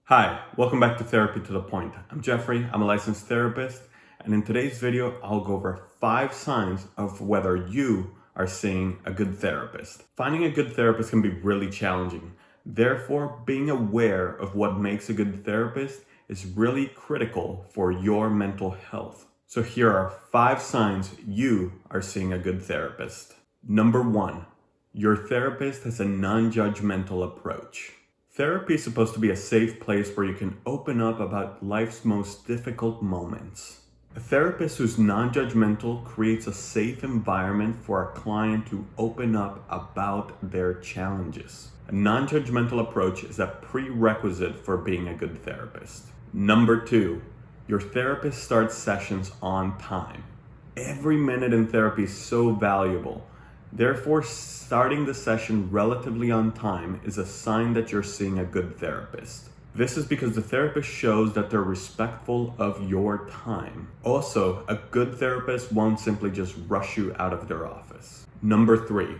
Hi, welcome back to Therapy to the Point. I'm Jeffrey, I'm a licensed therapist, and in today's video, I'll go over 5 signs of whether you are seeing a good therapist. Finding a good therapist can be really challenging. Therefore, being aware of what makes a good therapist is really critical for your mental health. So here are 5 signs you are seeing a good therapist. Number 1, your therapist has a non-judgmental approach. Therapy is supposed to be a safe place where you can open up about life's most difficult moments. A therapist who's non-judgmental creates a safe environment for a client to open up about their challenges. A non-judgmental approach is a prerequisite for being a good therapist. Number 2, your therapist starts sessions on time. Every minute in therapy is so valuable. Therefore, starting the session relatively on time is a sign that you're seeing a good therapist. This is because the therapist shows that they're respectful of your time. Also, a good therapist won't simply just rush you out of their office. Number 3,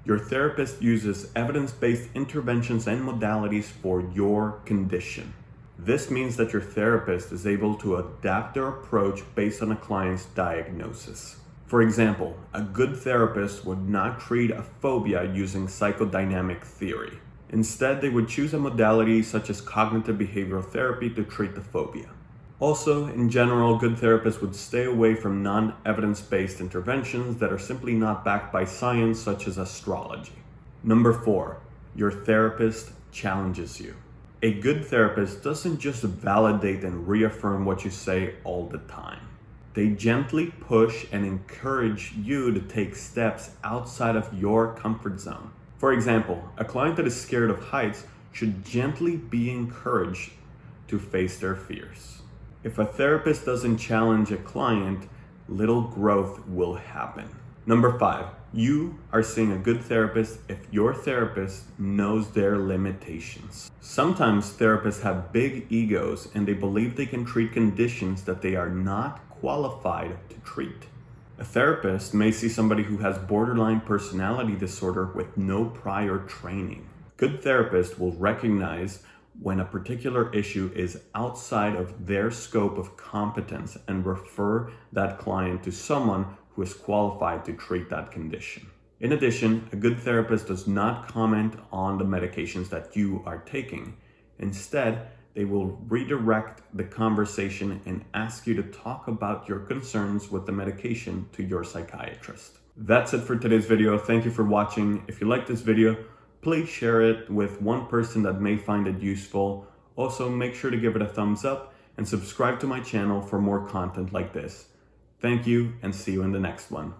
your therapist uses evidence-based interventions and modalities for your condition. This means that your therapist is able to adapt their approach based on a client's diagnosis. For example, a good therapist would not treat a phobia using psychodynamic theory. Instead, they would choose a modality such as cognitive behavioral therapy to treat the phobia. Also, in general, good therapists would stay away from non-evidence-based interventions that are simply not backed by science, such as astrology. Number 4, your therapist challenges you. A good therapist doesn't just validate and reaffirm what you say all the time. They gently push and encourage you to take steps outside of your comfort zone. For example, a client that is scared of heights should gently be encouraged to face their fears. If a therapist doesn't challenge a client, little growth will happen. Number 5, you are seeing a good therapist if your therapist knows their limitations. Sometimes therapists have big egos and they believe they can treat conditions that they are not qualified to treat. A therapist may see somebody who has borderline personality disorder with no prior training. Good therapists will recognize when a particular issue is outside of their scope of competence and refer that client to someone who is qualified to treat that condition. In addition, a good therapist does not comment on the medications that you are taking. Instead, they will redirect the conversation and ask you to talk about your concerns with the medication to your psychiatrist. That's it for today's video. Thank you for watching. If you like this video, please share it with one person that may find it useful. Also, make sure to give it a thumbs up and subscribe to my channel for more content like this. Thank you and see you in the next one.